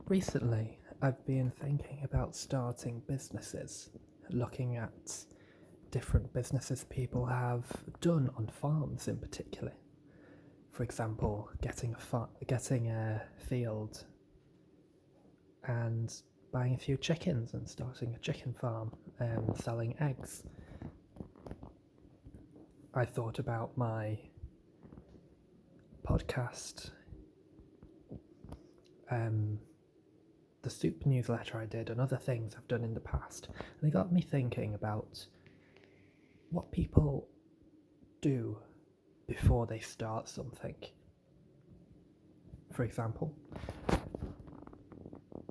Recently, I've been thinking about starting businesses, looking at different businesses people have done on farms in particular. For example, getting a field and buying a few chickens and starting a chicken farm and selling eggs. I thought about my podcast, the soup newsletter I did, and other things I've done in the past, and it got me thinking about what people do before they start something. For example,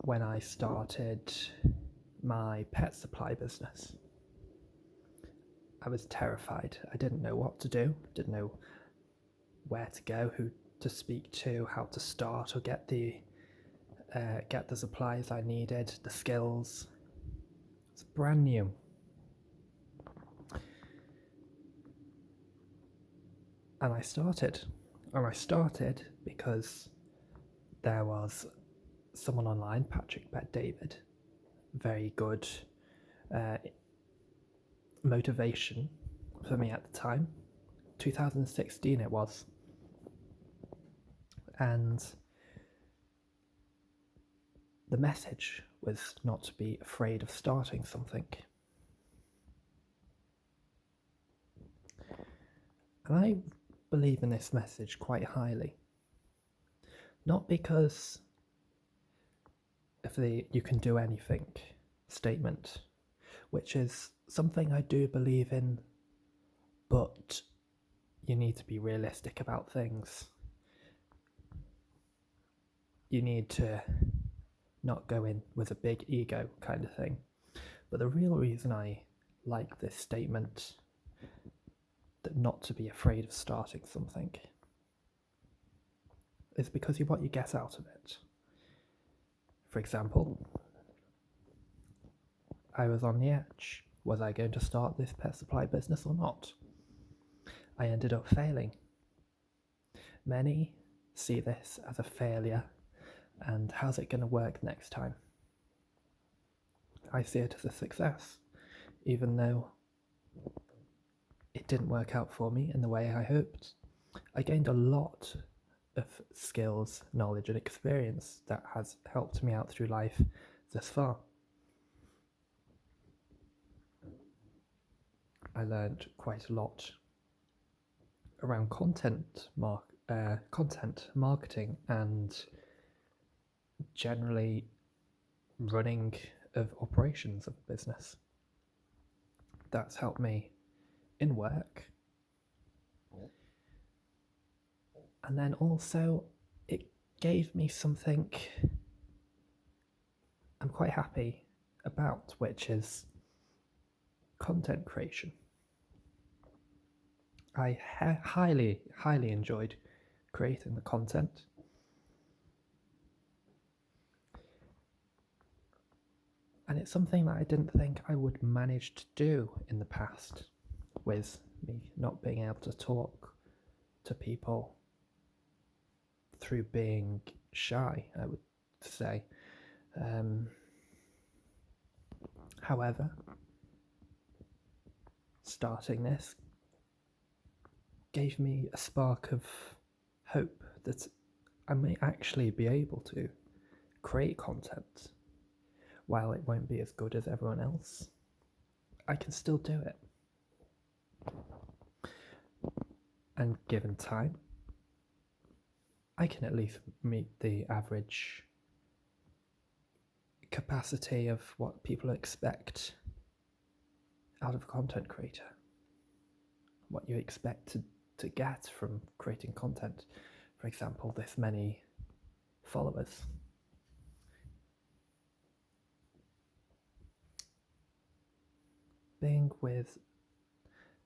when I started my pet supply business, I was terrified. I didn't know what to do, didn't know where to go, who to speak to, how to start or get the supplies I needed, the skills. It's brand new. And I started because there was someone online, Patrick Bet David, very good motivation for me at the time. 2016 it was. And the message was not to be afraid of starting something. And I believe in this message quite highly. Not because of the "you can do anything" statement, which is something I do believe in, but you need to be realistic about things. You need to not go in with a big ego kind of thing. But the real reason I like this statement, that not to be afraid of starting something, is because of what you get out of it. For example, I was on the edge. Was I going to start this pet supply business or not? I ended up failing. Many see this as a failure and how's it going to work next time? I see it as a success, even though it didn't work out for me in the way I hoped. I gained a lot of skills, knowledge and experience that has helped me out through life thus far. I learned quite a lot around content marketing and generally running of operations of a business. That's helped me in work. And then also it gave me something I'm quite happy about, which is content creation. I highly enjoyed creating the content. And it's something that I didn't think I would manage to do in the past, with me not being able to talk to people through being shy, I would say. However, starting this gave me a spark of hope that I may actually be able to create content. While it won't be as good as everyone else, I can still do it. And given time, I can at least meet the average capacity of what people expect out of a content creator. What you expect to get from creating content. For example, this many followers.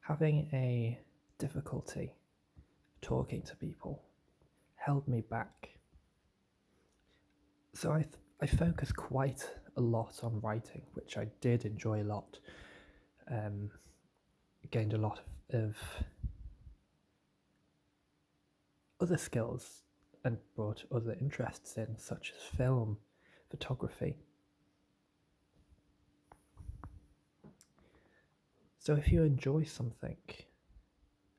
Having a difficulty talking to people held me back. So I focused quite a lot on writing, which I did enjoy a lot. Gained a lot of other skills and brought other interests in, such as film, photography. So if you enjoy something,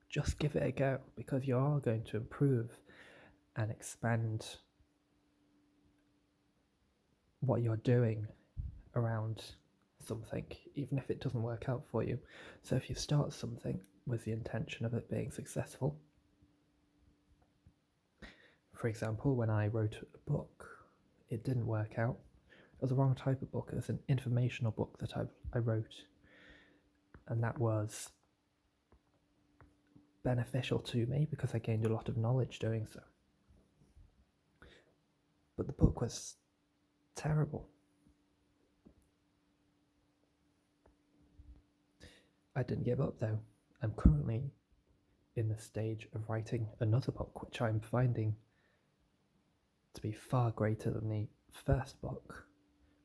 just give it a go, because you are going to improve and expand what you're doing around something, even if it doesn't work out for you. So if you start something with the intention of it being successful, for example, when I wrote a book, it didn't work out. It was the wrong type of book. It was an informational book that I wrote, and that was beneficial to me because I gained a lot of knowledge doing so. But the book was terrible. I didn't give up though. I'm currently in the stage of writing another book, which I'm finding to be far greater than the first book,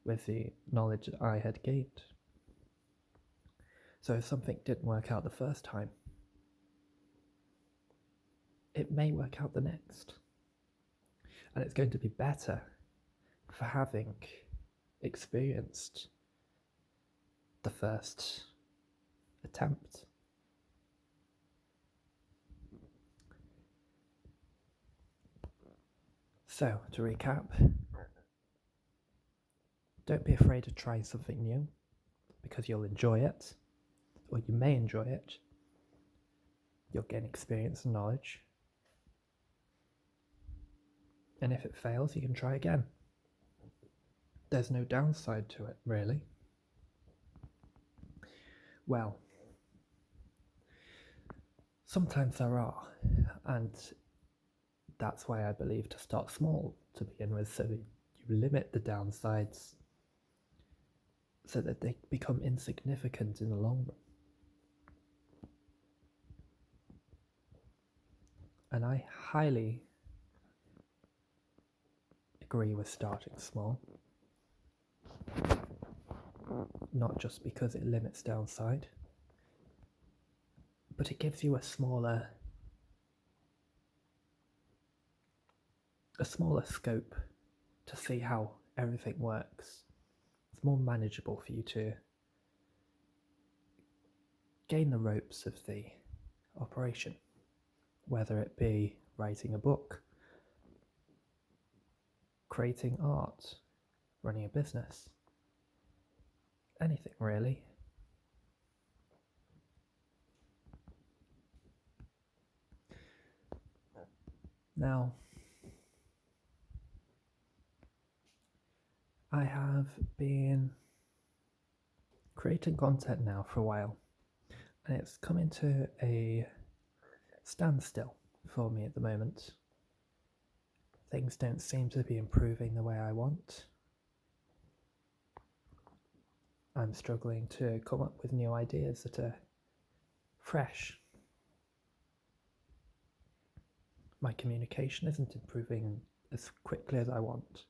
with the knowledge that I had gained. So if something didn't work out the first time, it may work out the next. And it's going to be better for having experienced the first attempt. So, to recap, don't be afraid of trying something new, because you'll enjoy it, or you may enjoy it. You'll gain experience and knowledge. And if it fails, you can try again. There's no downside to it, really. Well, sometimes there are, and that's why I believe to start small to begin with, so that you limit the downsides so that they become insignificant in the long run. And I highly agree with starting small, not just because it limits downside, but it gives you a smaller scope to see how everything works. It's more manageable for you to gain the ropes of the operation, whether it be writing a book, creating art, running a business, anything really. Now, I have been creating content now for a while, and it's coming to a standstill for me at the moment. Things don't seem to be improving the way I want. I'm struggling to come up with new ideas that are fresh. My communication isn't improving as quickly as I want.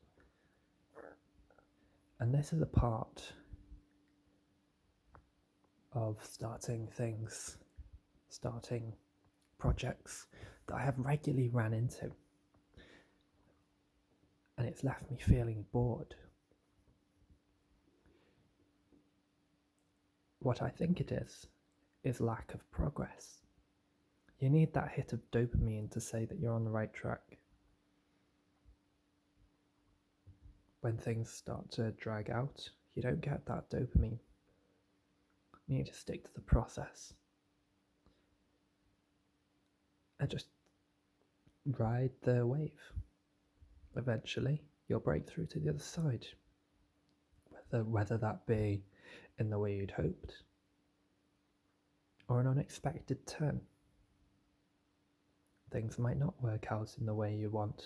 And this is a part of starting projects that I have regularly ran into. And it's left me feeling bored. What I think it is lack of progress. You need that hit of dopamine to say that you're on the right track. When things start to drag out, you don't get that dopamine. You need to stick to the process and just ride the wave. Eventually, you'll break through to the other side, whether that be in the way you'd hoped or an unexpected turn. Things might not work out in the way you want,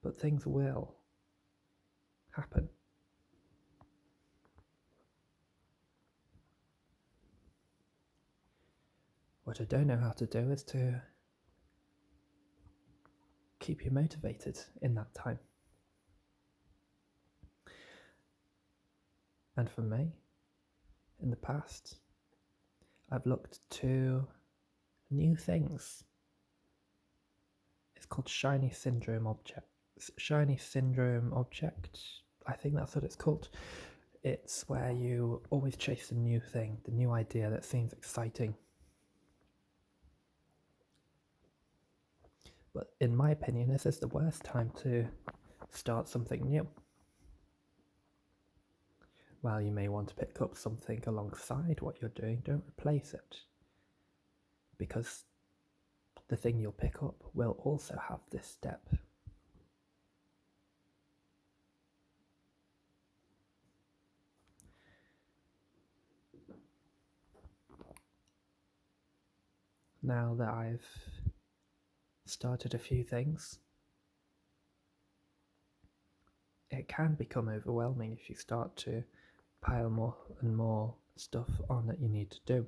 but things will happen. What I don't know how to do is to keep you motivated in that time. And for me, in the past, I've looked to new things. It's called shiny syndrome shiny syndrome object. I think that's what it's called. It's where you always chase the new thing, the new idea that seems exciting. But in my opinion, this is the worst time to start something new. While you may want to pick up something alongside what you're doing, don't replace it. Because the thing you'll pick up will also have this step. Now that I've started a few things, it can become overwhelming if you start to pile more and more stuff on that you need to do.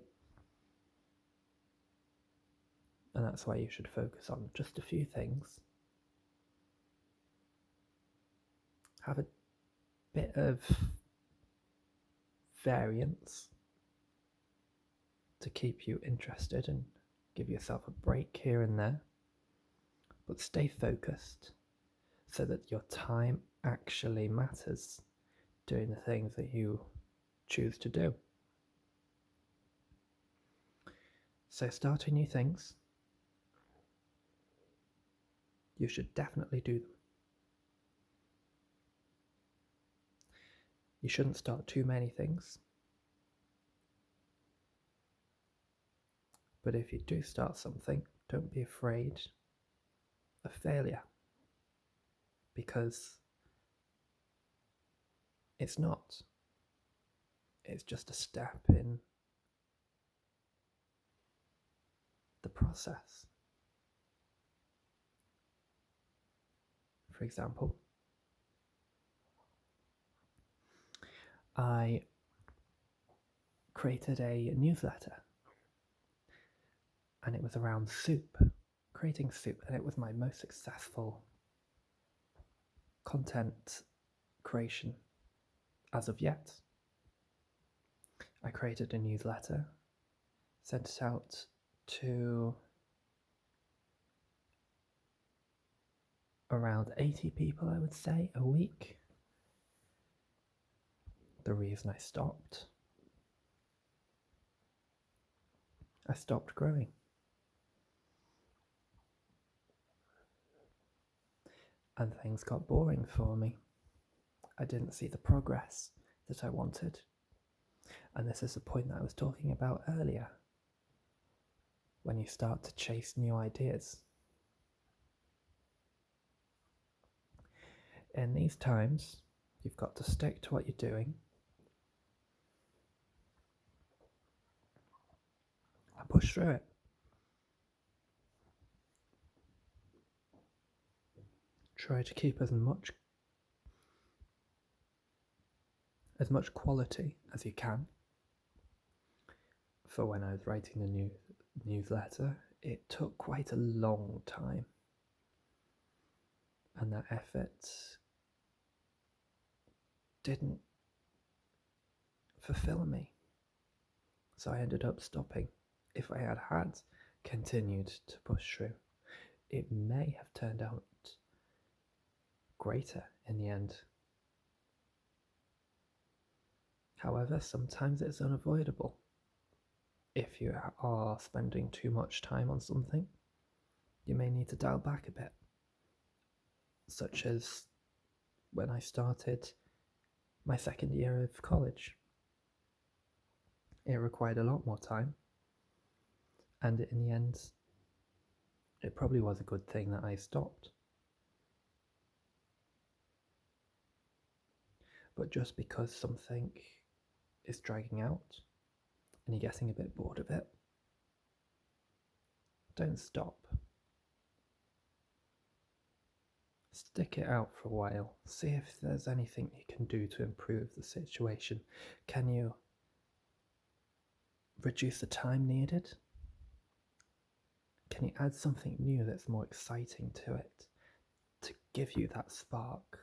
And that's why you should focus on just a few things. Have a bit of variance to keep you interested and give yourself a break here and there, but stay focused so that your time actually matters doing the things that you choose to do. So starting new things, you should definitely do them. You shouldn't start too many things. But if you do start something, don't be afraid of failure, because it's not. It's just a step in the process. For example, I created a newsletter, and it was around soup, creating soup, and it was my most successful content creation as of yet. I created a newsletter, sent it out to around 80 people, I would say, a week. The reason I stopped growing. And things got boring for me. I didn't see the progress that I wanted. And this is the point that I was talking about earlier. When you start to chase new ideas. In these times, you've got to stick to what you're doing and push through it. Try to keep as much quality as you can. For when I was writing the newsletter, it took quite a long time, and that effort didn't fulfill me, so I ended up stopping. If I had continued to push through, it may have turned out greater in the end. However, sometimes it's unavoidable. If you are spending too much time on something, you may need to dial back a bit. Such as when I started my second year of college. It required a lot more time, and in the end, it probably was a good thing that I stopped. But just because something is dragging out and you're getting a bit bored of it, don't stop. Stick it out for a while. See if there's anything you can do to improve the situation. Can you reduce the time needed? Can you add something new that's more exciting to it to give you that spark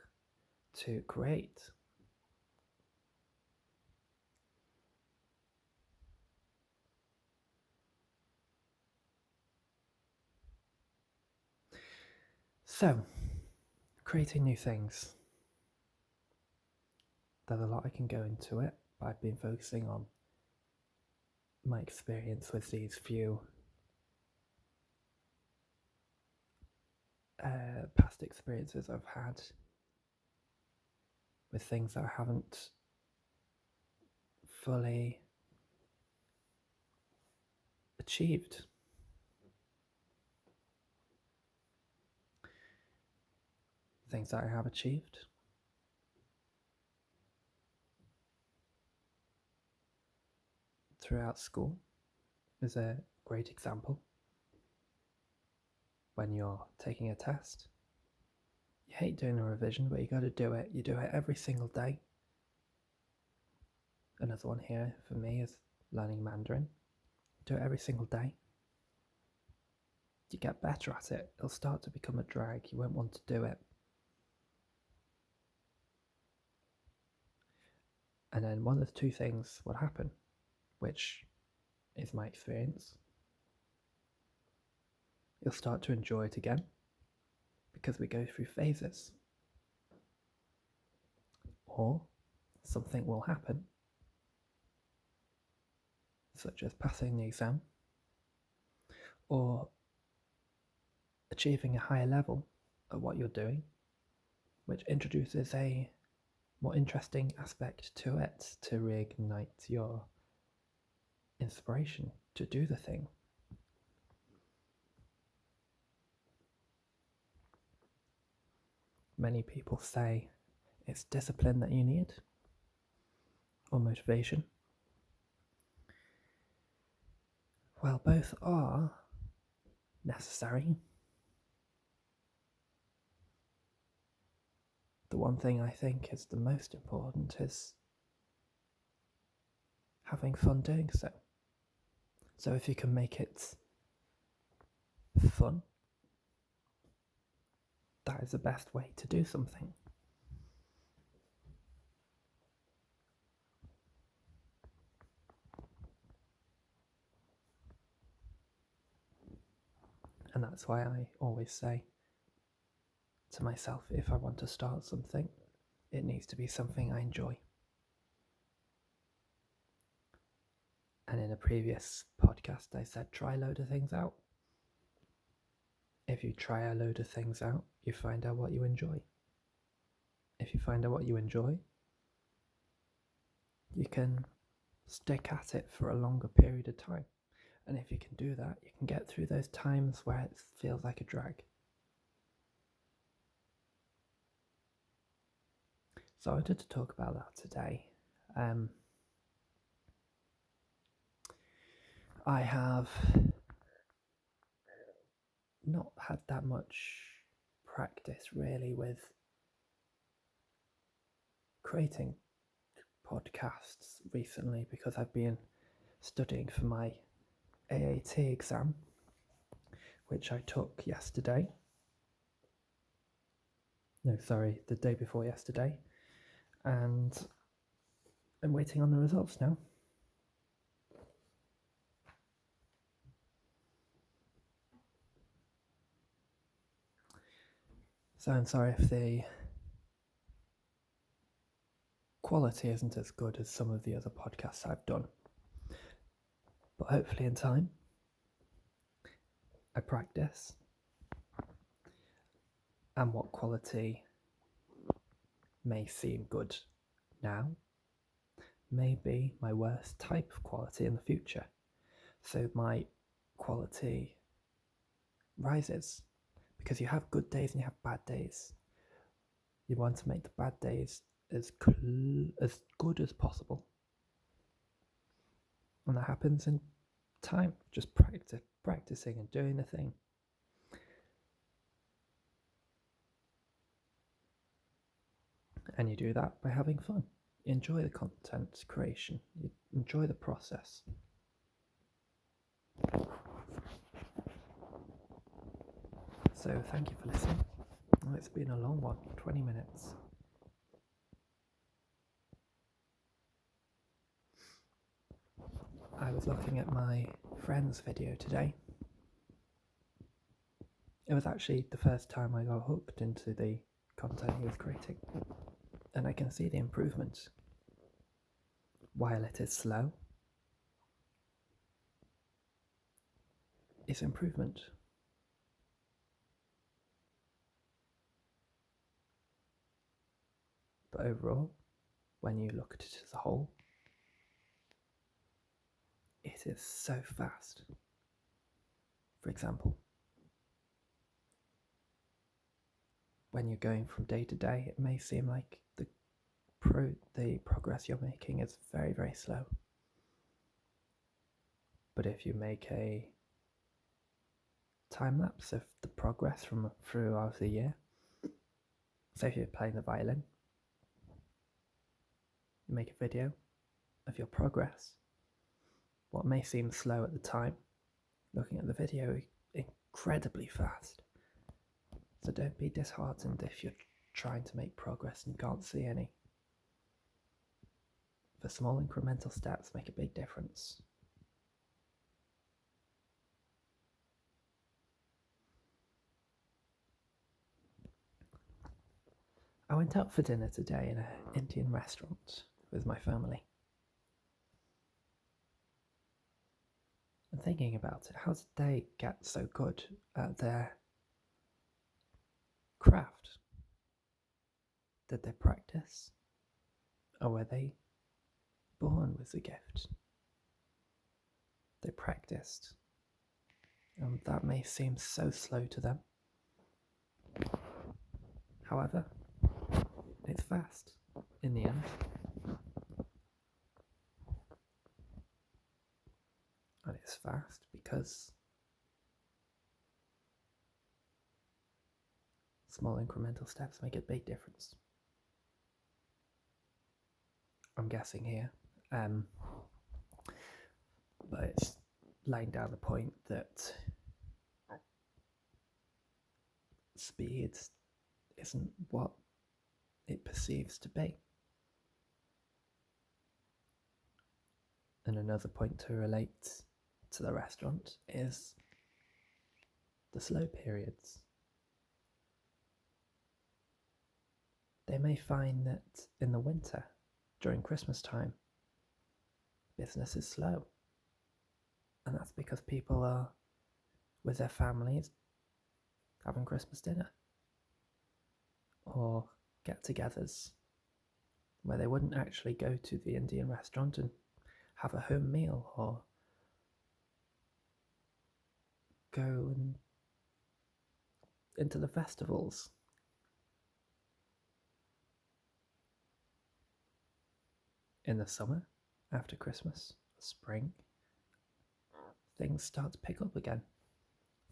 to create? So, creating new things. There's a lot I can go into it, but I've been focusing on my experience with these few past experiences I've had with things that I haven't fully achieved. Things that I have achieved. Throughout school is a great example. When you're taking a test, you hate doing a revision, but you got to do it. You do it every single day. Another one here for me is learning Mandarin. Do it every single day. You get better at it. It'll start to become a drag. You won't want to do it. And then one of the two things will happen, which is my experience. You'll start to enjoy it again because we go through phases. Or something will happen, such as passing the exam or achieving a higher level of what you're doing, which introduces a more interesting aspect to it to reignite your inspiration to do the thing. Many people say it's discipline that you need or motivation. Well, both are necessary. The one thing I think is the most important is having fun doing so. So if you can make it fun, that is the best way to do something. And that's why I always say to myself, if I want to start something, it needs to be something I enjoy. And in a previous podcast, I said, try a load of things out. If you try a load of things out, you find out what you enjoy. If you find out what you enjoy, you can stick at it for a longer period of time. And if you can do that, you can get through those times where it feels like a drag. So I wanted to talk about that today. I have not had that much practice really with creating podcasts recently because I've been studying for my AAT exam, which I took yesterday. No, sorry, the day before yesterday. And I'm waiting on the results now. So I'm sorry if the quality isn't as good as some of the other podcasts I've done. But hopefully in time, I practice. And what quality may seem good now may be my worst type of quality in the future. So my quality rises because you have good days and you have bad days. You want to make the bad days as good as possible. And that happens in time, just practicing and doing the thing. And you do that by having fun. You enjoy the content creation. You enjoy the process. So thank you for listening. Oh, it's been a long one, 20 minutes. I was looking at my friend's video today. It was actually the first time I got hooked into the content he was creating, and I can see the improvement. While it is slow, it's improvement. But overall, when you look at it as a whole, it is so fast. For example, when you're going from day to day, it may seem like the progress you're making is very, very slow. But if you make a time lapse of the progress from throughout the year, say if you're playing the violin, you make a video of your progress. What may seem slow at the time, looking at the video, incredibly fast. So don't be disheartened if you're trying to make progress and can't see any. The small incremental steps make a big difference. I went out for dinner today in an Indian restaurant with my family. And thinking about it, how did they get so good at their craft? Did they practice? Or were they born with the gift? They practiced. And that may seem so slow to them. However, it's fast in the end. And it's fast because small incremental steps make a big difference. I'm guessing here, but it's laying down the point that speed isn't what it perceives to be. And another point to relate to the restaurant is the slow periods. They may find that in the winter, during Christmas time, business is slow. And that's because people are with their families having Christmas dinner or get-togethers where they wouldn't actually go to the Indian restaurant and have a home meal or go into the festivals. In the summer, after Christmas, spring, things start to pick up again.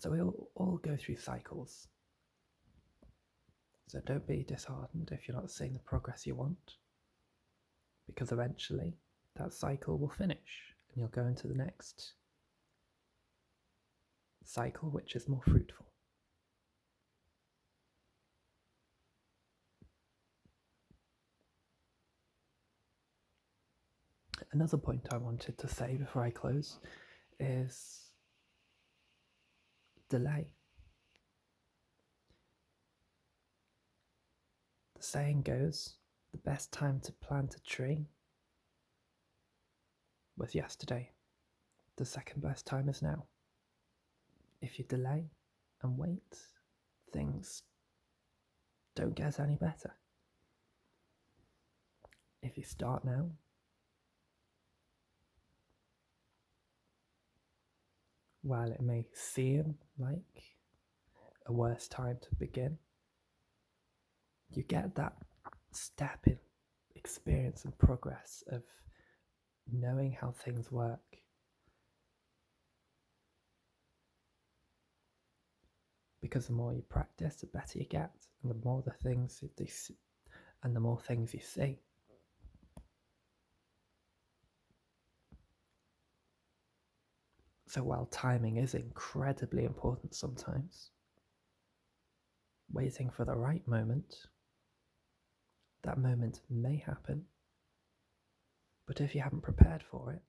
So we all go through cycles. So don't be disheartened if you're not seeing the progress you want, because eventually that cycle will finish and you'll go into the next cycle, which is more fruitful. Another point I wanted to say before I close is delay. The saying goes, the best time to plant a tree was yesterday. The second best time is now. If you delay and wait, things don't get any better. If you start now, while it may seem like a worse time to begin, you get that step in experience and progress of knowing how things work. Because the more you practice, the better you get, and the more things you see. So while timing is incredibly important sometimes, waiting for the right moment, that moment may happen, but if you haven't prepared for it,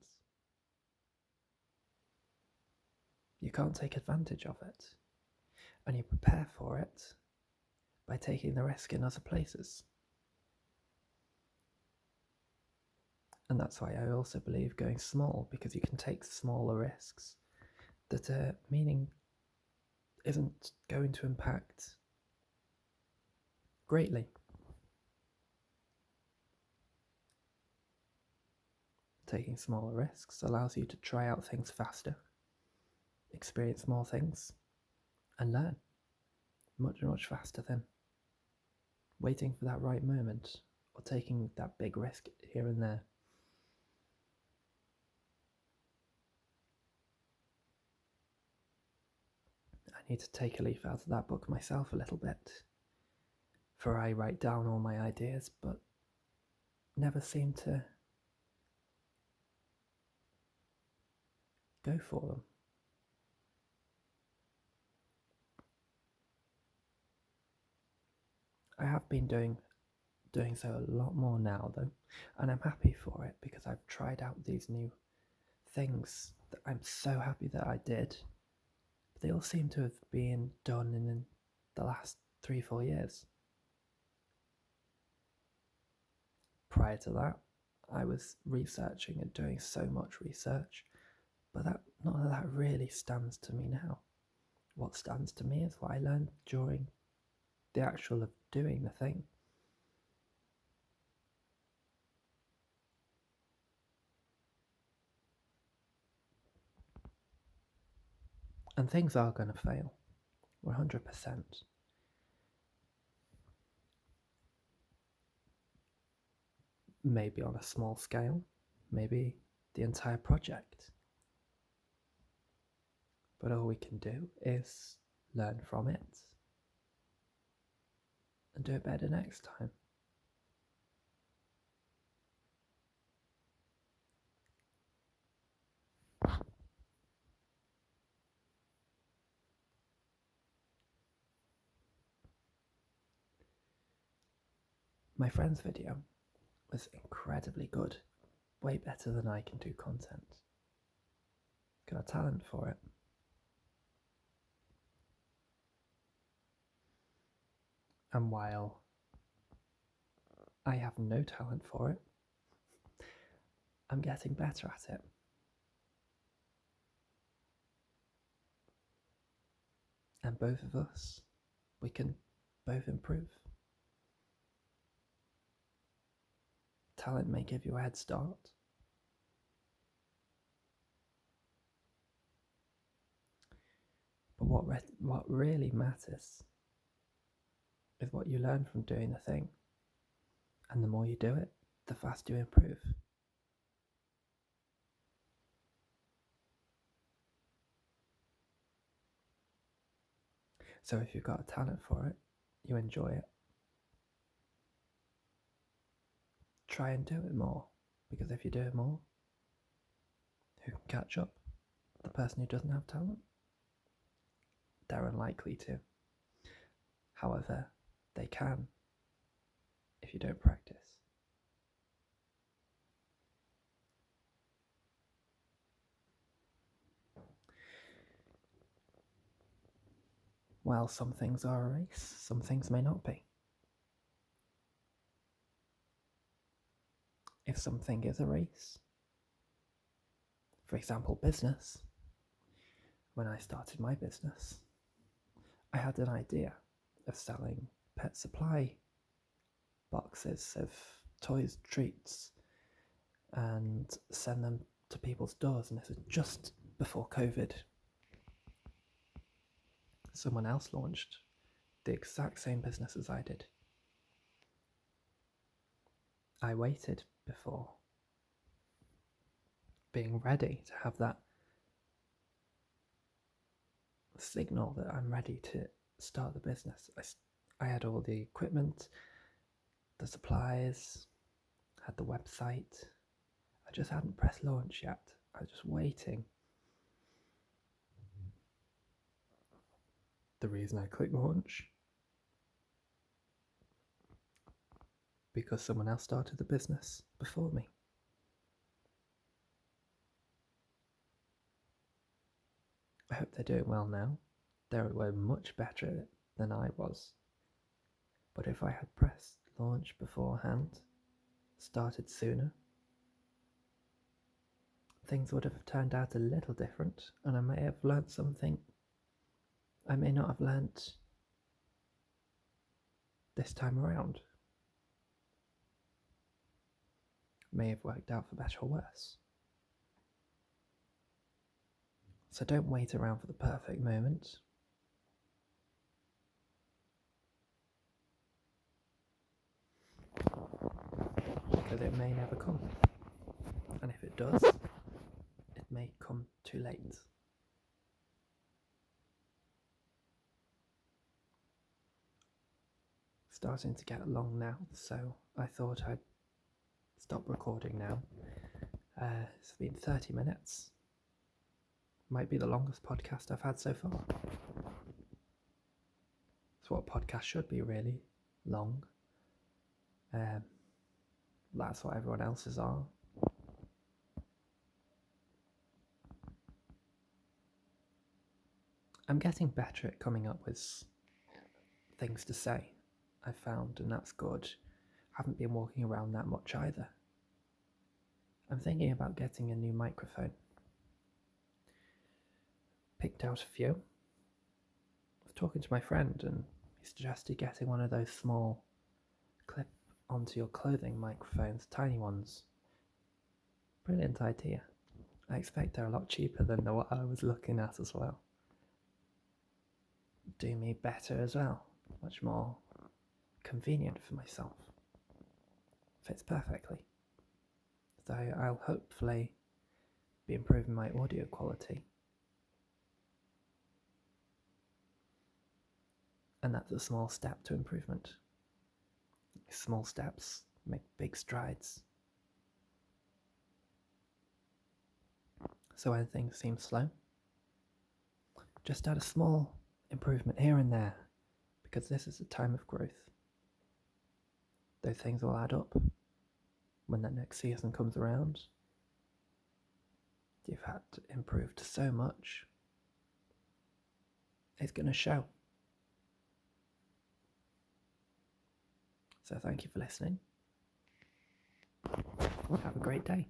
you can't take advantage of it. And you prepare for it, by taking the risk in other places. And that's why I also believe going small, because you can take smaller risks that meaning isn't going to impact greatly. Taking smaller risks allows you to try out things faster, experience more things, and learn much, much faster than waiting for that right moment or taking that big risk here and there. I need to take a leaf out of that book myself a little bit, for I write down all my ideas but never seem to go for them. I have been doing so a lot more now though, and I'm happy for it because I've tried out these new things that I'm so happy that I did. But they all seem to have been done in the last 3-4 years. Prior to that, I was researching and doing so much research, but none of that really stands to me now. What stands to me is what I learned during the actual of doing the thing. And things are going to fail, 100%. Maybe on a small scale, maybe the entire project. But all we can do is learn from it and do it better next time. My friend's video was incredibly good, way better than I can do content. Got a talent for it. And while I have no talent for it, I'm getting better at it. And both of us, we can both improve. Talent may give you a head start, but what really matters is what you learn from doing the thing. And the more you do it, the faster you improve. So if you've got a talent for it, you enjoy it, try and do it more, because if you do it more, who can catch up? The person who doesn't have talent? They're unlikely to. However, they can if you don't practice. While some things are a race, some things may not be. If something is a race, for example, business, when I started my business, I had an idea of selling pet supply boxes of toys, treats, and send them to people's doors, and this was just before COVID. Someone else launched the exact same business as I did. I waited before being ready to have that signal that I'm ready to start the business. I had all the equipment, the supplies, had the website. I just hadn't pressed launch yet. I was just waiting. The reason I clicked launch, because someone else started the business before me. I hope they're doing well now. They were much better than I was. But if I had pressed launch beforehand, started sooner, things would have turned out a little different, and I may have learnt something I may not have learnt this time around. May have worked out for better or worse. So don't wait around for the perfect moment. Because it may never come. And if it does, it may come too late. Starting to get long now, so I thought I'd stop recording now. It's been 30 minutes. Might be the longest podcast I've had so far. It's what podcasts should be, really. Long. That's what everyone else's are. I'm getting better at coming up with things to say, I've found, and that's good. Haven't been walking around that much either. I'm thinking about getting a new microphone. Picked out a few. I was talking to my friend and he suggested getting one of those small clip onto your clothing microphones, tiny ones. Brilliant idea. I expect they're a lot cheaper than what I was looking at as well. Do me better as well. Much more convenient for myself. Fits perfectly. So I'll hopefully be improving my audio quality. And that's a small step to improvement. Small steps make big strides. So when things seem slow, just add a small improvement here and there, because this is a time of growth. Those things will add up when that next season comes around. You've had improved so much. It's going to show. So thank you for listening. Have a great day.